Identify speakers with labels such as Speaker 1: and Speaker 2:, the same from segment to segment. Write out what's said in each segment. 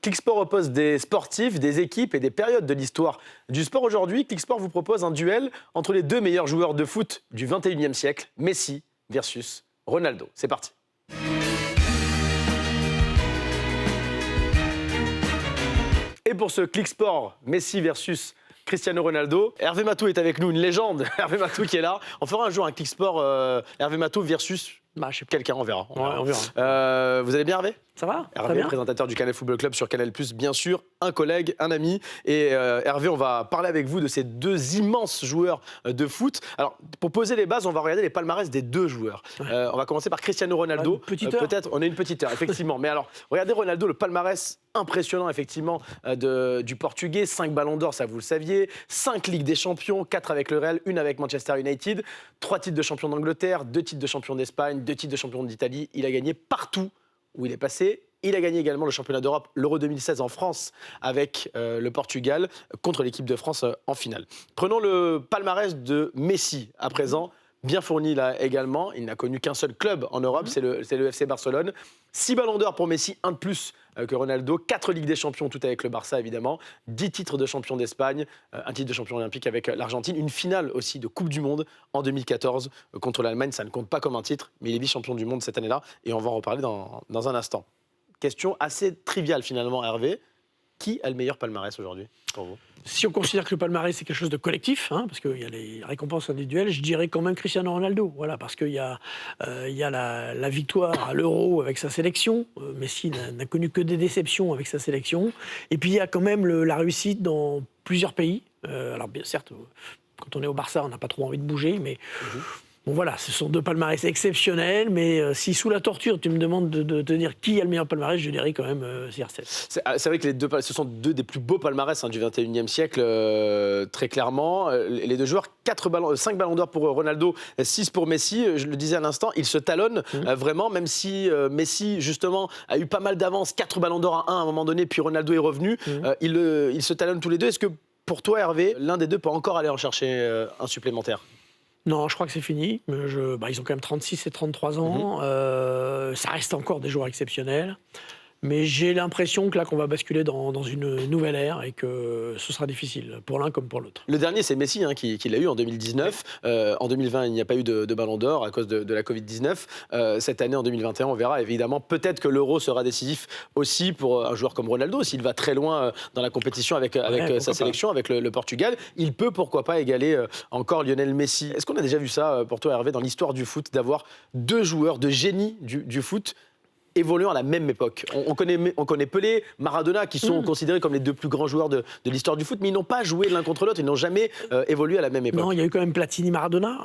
Speaker 1: Clicksport oppose des sportifs, des équipes et des périodes de l'histoire du sport. Aujourd'hui, Clicksport vous propose un duel entre les deux meilleurs joueurs de foot du 21e siècle, Messi versus Ronaldo. C'est parti. Et pour ce Clicksport, Messi versus Cristiano Ronaldo, Hervé Matou est avec nous, une légende. Hervé Matou qui est là. On fera un jour un Clicksport Hervé Matou versus quelqu'un, on verra.
Speaker 2: On verra.
Speaker 1: Vous allez bien, Hervé ?
Speaker 2: Ça va ?
Speaker 1: Hervé,
Speaker 2: bien.
Speaker 1: Présentateur du Canal Football Club sur Canal+, bien sûr, un collègue, un ami. Et Hervé, on va parler avec vous de ces deux immenses joueurs de foot. Alors, pour poser les bases, on va regarder les palmarès des deux joueurs.
Speaker 2: Ouais.
Speaker 1: On va commencer par Cristiano Ronaldo. Peut-être, on a une petite heure, effectivement. Mais alors, regardez Ronaldo, le palmarès impressionnant, effectivement, du Portugais. 5 ballons d'or, ça vous le saviez. 5 Ligues des Champions, 4 avec le Real, 1 avec Manchester United. 3 titres de champion d'Angleterre, 2 titres de champion d'Espagne, 2 titres de champion d'Italie. Il a gagné partout où il est passé. Il a gagné également le championnat d'Europe, l'Euro 2016 en France avec le Portugal contre l'équipe de France en finale. Prenons le palmarès de Messi à présent, bien fourni là également. Il n'a connu qu'un seul club en Europe, c'est le FC Barcelone. 6 ballons d'or pour Messi, 1 de plus que Ronaldo. 4 Ligues des Champions, tout avec le Barça évidemment. 10 titres de champion d'Espagne, un titre de champion olympique avec l'Argentine. Une finale aussi de Coupe du Monde en 2014 contre l'Allemagne. Ça ne compte pas comme un titre, mais il est vice-champion du monde cette année-là. Et on va en reparler dans un instant. Question assez triviale finalement, Hervé. Qui a le meilleur palmarès aujourd'hui pour vous ?
Speaker 2: Si on considère que le palmarès c'est quelque chose de collectif, parce qu'il y a les récompenses individuelles, je dirais quand même Cristiano Ronaldo. Voilà, parce qu'il y a la victoire à l'Euro avec sa sélection. Messi n'a connu que des déceptions avec sa sélection. Et puis il y a quand même la réussite dans plusieurs pays. Alors bien certes, quand on est au Barça, on n'a pas trop envie de bouger, mais... Bon voilà, ce sont deux palmarès exceptionnels, mais si sous la torture tu me demandes de te dire qui a le meilleur palmarès, je dirais quand même CR7.
Speaker 1: C'est vrai que ce sont deux des plus beaux palmarès du 21e siècle, très clairement. Les deux joueurs, 5 ballons d'or pour Ronaldo, 6 pour Messi. Je le disais à l'instant, ils se talonnent vraiment, même si Messi, justement, a eu pas mal d'avance, 4 ballons d'or à 1 à un moment donné, puis Ronaldo est revenu. Ils se talonnent tous les deux. Est-ce que pour toi, Hervé, l'un des deux peut encore aller en chercher un supplémentaire ?
Speaker 2: Non, je crois que c'est fini. Ils ont quand même 36 et 33 ans. Ça reste encore des joueurs exceptionnels. Mais j'ai l'impression que là, qu'on va basculer dans une nouvelle ère et que ce sera difficile pour l'un comme pour l'autre.
Speaker 1: Le dernier, c'est Messi qui l'a eu en 2019. En 2020, il n'y a pas eu de ballon d'or à cause de la Covid-19. Cette année, en 2021, on verra évidemment. Peut-être que l'Euro sera décisif aussi pour un joueur comme Ronaldo. S'il va très loin dans la compétition avec sa sélection, avec le Portugal, il peut pourquoi pas égaler encore Lionel Messi. Est-ce qu'on a déjà vu ça pour toi, Hervé, dans l'histoire du foot, d'avoir deux joueurs de génie du foot évoluant à la même époque? On connaît Pelé, Maradona, qui sont considérés comme les deux plus grands joueurs de l'histoire du foot, mais ils n'ont pas joué l'un contre l'autre, ils n'ont jamais évolué à la même époque.
Speaker 2: Non, il y a eu quand même Platini-Maradona,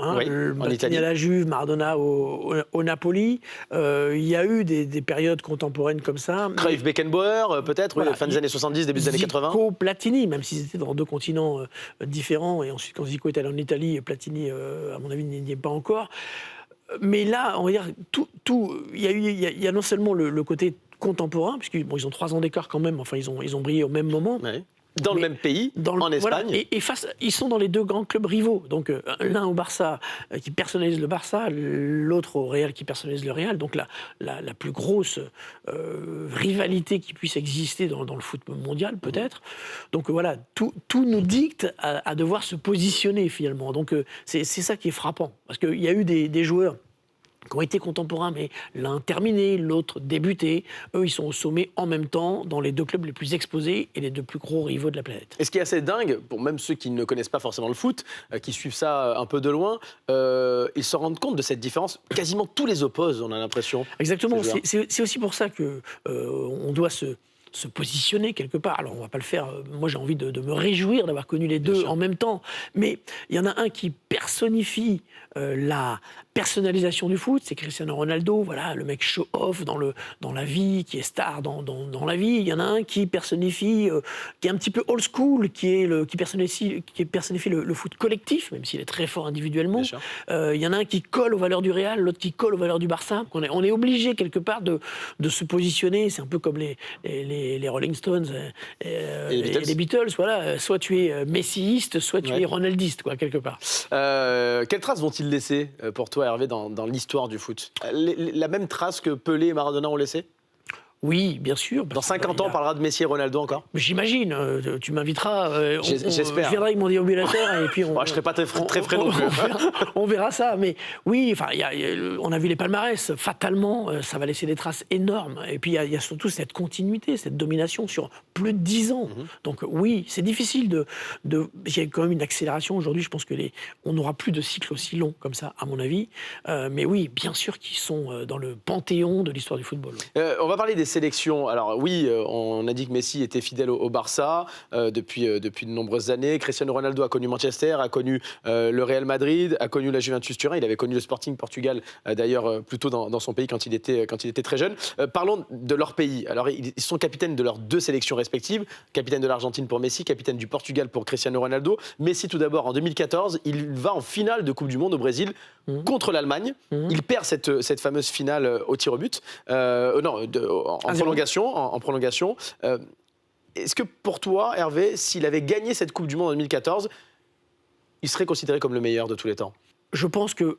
Speaker 2: Platini à la Juve, Maradona au Napoli. Il y a eu des périodes contemporaines comme ça.
Speaker 1: Cruyff, Beckenbauer, peut-être, fin des années 70, début des années 80.
Speaker 2: Zico, Platini, même s'ils étaient dans deux continents différents, et ensuite quand Zico est allé en Italie, Platini, à mon avis, n'y est pas encore. Mais là, on va dire, il y a non seulement le côté contemporain, puisqu'ils ont 3 ans d'écart quand même, enfin ils ont brillé au même moment.
Speaker 1: Ouais. Dans le même pays, en Espagne.
Speaker 2: Voilà, et ils sont dans les deux grands clubs rivaux. Donc l'un au Barça qui personnalise le Barça, l'autre au Real qui personnalise le Real. Donc la plus grosse rivalité qui puisse exister dans le foot mondial, peut-être. Donc voilà, tout nous dicte à devoir se positionner finalement. Donc c'est ça qui est frappant. Parce qu'il y a eu des joueurs qui ont été contemporains, mais l'un terminé, l'autre débuté. Eux, ils sont au sommet en même temps, dans les deux clubs les plus exposés et les deux plus gros rivaux de la planète.
Speaker 1: Et ce qui est assez dingue, pour même ceux qui ne connaissent pas forcément le foot, qui suivent ça un peu de loin, ils se rendent compte de cette différence. Quasiment tous les opposent, on a l'impression.
Speaker 2: Exactement, c'est aussi pour ça qu'on doit se positionner quelque part. Alors, on ne va pas le faire. Moi, j'ai envie de me réjouir d'avoir connu les deux en même temps. Mais il y en a un qui personnifie la personnalisation du foot, c'est Cristiano Ronaldo, voilà, le mec show-off dans la vie, qui est star dans la vie. Il y en a un qui personnifie, qui est un petit peu old school, qui personnifie le foot collectif, même s'il est très fort individuellement. Il y en a un qui colle aux valeurs du Real, l'autre qui colle aux valeurs du Barça. On est obligé quelque part de se positionner. C'est un peu comme les Rolling Stones et les Beatles. Voilà, soit tu es messiiste, soit tu es ronaldiste, quoi, quelque part.
Speaker 1: Quelles traces vont-ils laisser pour toi, Hervé, dans l'histoire du foot? La même trace que Pelé et Maradona ont laissé?
Speaker 2: Oui, bien sûr.
Speaker 1: Dans 50 ans, on parlera de Messi et Ronaldo encore?
Speaker 2: J'imagine. Tu m'inviteras.
Speaker 1: J'espère.
Speaker 2: Je viendrai avec mon déambulateur et puis
Speaker 1: je ne serai pas très frais non plus.
Speaker 2: On verra ça. Mais oui, enfin, on a vu les palmarès. Fatalement, ça va laisser des traces énormes. Et puis, il y a surtout cette continuité, cette domination sur plus de 10 ans. Donc oui, c'est difficile il y a quand même une accélération aujourd'hui. Je pense on n'aura plus de cycle aussi long comme ça, à mon avis. Mais oui, bien sûr qu'ils sont dans le panthéon de l'histoire du football.
Speaker 1: On va parler des sélections. Alors oui, on a dit que Messi était fidèle au Barça depuis de nombreuses années. Cristiano Ronaldo a connu Manchester, a connu le Real Madrid, a connu la Juventus Turin. Il avait connu le Sporting Portugal, d'ailleurs, plutôt dans son pays quand il était très jeune. Parlons de leur pays. Alors, ils sont capitaines de leurs 2 sélections respectives. Capitaine de l'Argentine pour Messi, capitaine du Portugal pour Cristiano Ronaldo. Messi, tout d'abord, en 2014, il va en finale de Coupe du Monde au Brésil contre l'Allemagne. Il perd cette fameuse finale au tir au but. En prolongation. Est-ce que pour toi, Hervé, s'il avait gagné cette Coupe du Monde en 2014, il serait considéré comme le meilleur de tous les temps?
Speaker 2: Je pense que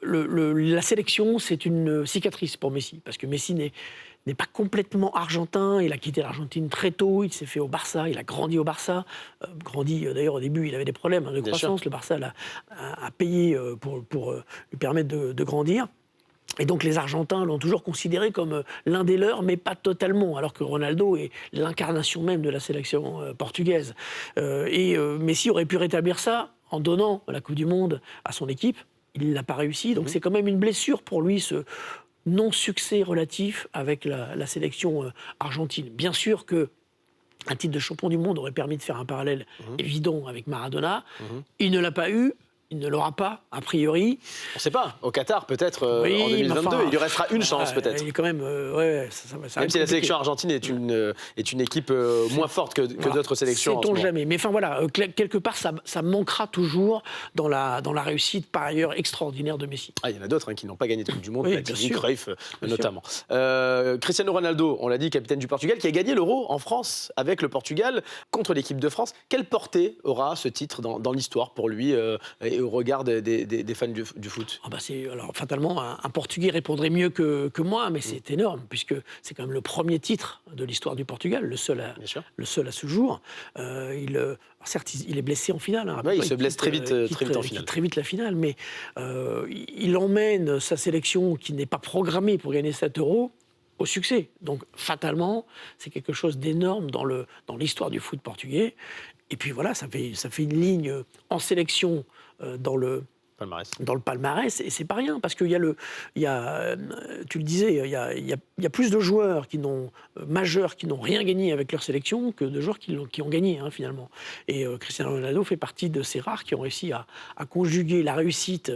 Speaker 2: la sélection, c'est une cicatrice pour Messi, parce que Messi n'est pas complètement argentin. Il a quitté l'Argentine très tôt, il s'est fait au Barça, il a grandi au Barça. D'ailleurs, au début, il avait des problèmes de croissance. Le Barça a payé pour lui permettre de grandir. Et donc les Argentins l'ont toujours considéré comme l'un des leurs, mais pas totalement, alors que Ronaldo est l'incarnation même de la sélection portugaise. Messi aurait pu rétablir ça en donnant la Coupe du Monde à son équipe. Il ne l'a pas réussi, donc c'est quand même une blessure pour lui, ce non-succès relatif avec la sélection argentine. Bien sûr que un titre de champion du monde aurait permis de faire un parallèle évident avec Maradona. Il ne l'a pas eu. Il ne l'aura pas, a priori.
Speaker 1: On ne sait pas. Au Qatar, peut-être, en 2022. Il lui restera une chance, peut-être.
Speaker 2: Il est quand même...
Speaker 1: Même si la sélection argentine est une équipe moins forte que d'autres sélections.
Speaker 2: Sait-on jamais. Mais enfin, voilà, quelque part, ça manquera toujours dans la réussite, par ailleurs, extraordinaire de Messi.
Speaker 1: Il y en a d'autres qui n'ont pas gagné de Coupe du Monde, Cruyff, notamment. Cristiano Ronaldo, on l'a dit, capitaine du Portugal, qui a gagné l'Euro en France avec le Portugal contre l'équipe de France. Quelle portée aura ce titre dans l'histoire pour lui et au regard des fans du foot?
Speaker 2: Alors, fatalement, un Portugais répondrait mieux que moi, mais c'est énorme, puisque c'est quand même le premier titre de l'histoire du Portugal, le seul à ce jour. Certes, il est blessé en finale.
Speaker 1: Il se blesse très vite en finale.
Speaker 2: Très vite la finale, mais il emmène sa sélection, qui n'est pas programmée pour gagner cet Euro, au succès. Donc, fatalement, c'est quelque chose d'énorme dans l'histoire du foot portugais. Et puis voilà, ça fait une ligne en sélection dans le palmarès, et c'est pas rien, parce qu'il tu le disais, il y a plus de joueurs majeurs qui n'ont rien gagné avec leur sélection que de joueurs qui ont gagné, finalement. Et Cristiano Ronaldo fait partie de ces rares qui ont réussi à conjuguer la réussite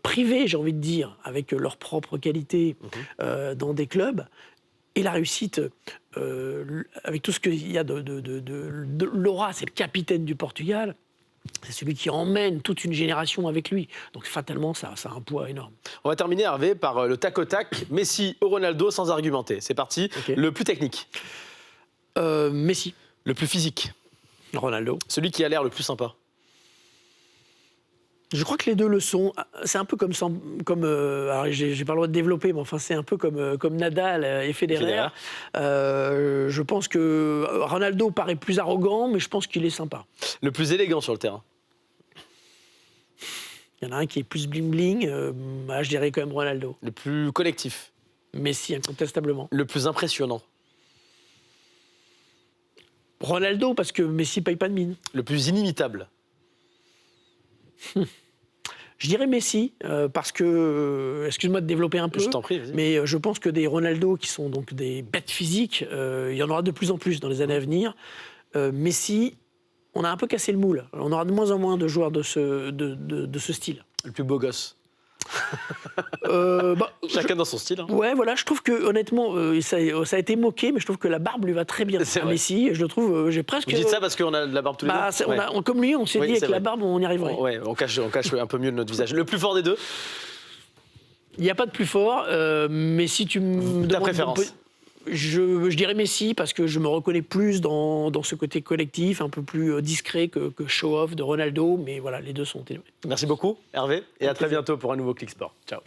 Speaker 2: privée, j'ai envie de dire, avec leurs propres qualités dans des clubs, et la réussite avec tout ce qu'il y a de l'aura. C'est le capitaine du Portugal. C'est celui qui emmène toute une génération avec lui. Donc fatalement, ça a un poids énorme.
Speaker 1: On va terminer, Hervé, par le tac au tac. Messi ou Ronaldo, sans argumenter. C'est parti. Okay. Le plus technique.
Speaker 2: Messi.
Speaker 1: Le plus physique.
Speaker 2: Ronaldo.
Speaker 1: Celui qui a l'air le plus sympa.
Speaker 2: Je crois que les deux le sont. C'est un peu comme alors j'ai pas le droit de développer, mais enfin c'est un peu comme Nadal et Federer. Je pense que Ronaldo paraît plus arrogant, mais je pense qu'il est sympa.
Speaker 1: Le plus élégant sur le terrain.
Speaker 2: Il y en a un qui est plus bling-bling, je dirais quand même Ronaldo.
Speaker 1: Le plus collectif.
Speaker 2: Messi, incontestablement.
Speaker 1: Le plus impressionnant.
Speaker 2: Ronaldo, parce que Messi paye pas de mine.
Speaker 1: Le plus inimitable.
Speaker 2: Je dirais Messi, parce que, excuse-moi de développer un peu,
Speaker 1: je t'en prie, vas-y.
Speaker 2: Mais je pense que des Ronaldo qui sont donc des bêtes physiques, il y en aura de plus en plus dans les années à venir. Messi, on a un peu cassé le moule. On aura de moins en moins de joueurs de ce style.
Speaker 1: Le plus beau gosse. Chacun dans son style.
Speaker 2: Ouais, voilà, je trouve que honnêtement, ça a été moqué, mais je trouve que la barbe lui va très bien à Messi. Je le trouve, j'ai presque.
Speaker 1: Vous dites ça parce qu'on a de la barbe tous les deux.
Speaker 2: Comme lui, on s'est dit avec la barbe, on y arriverait.
Speaker 1: On cache un peu mieux notre visage. Le plus fort des deux.
Speaker 2: Il n'y a pas de plus fort, mais si tu me demandes
Speaker 1: ta préférence.
Speaker 2: Je dirais Messi, parce que je me reconnais plus dans ce côté collectif, un peu plus discret que show-off de Ronaldo, mais voilà, les deux sont élevés.
Speaker 1: Merci beaucoup, Hervé, et à très bientôt pour un nouveau Click Sport. Ciao.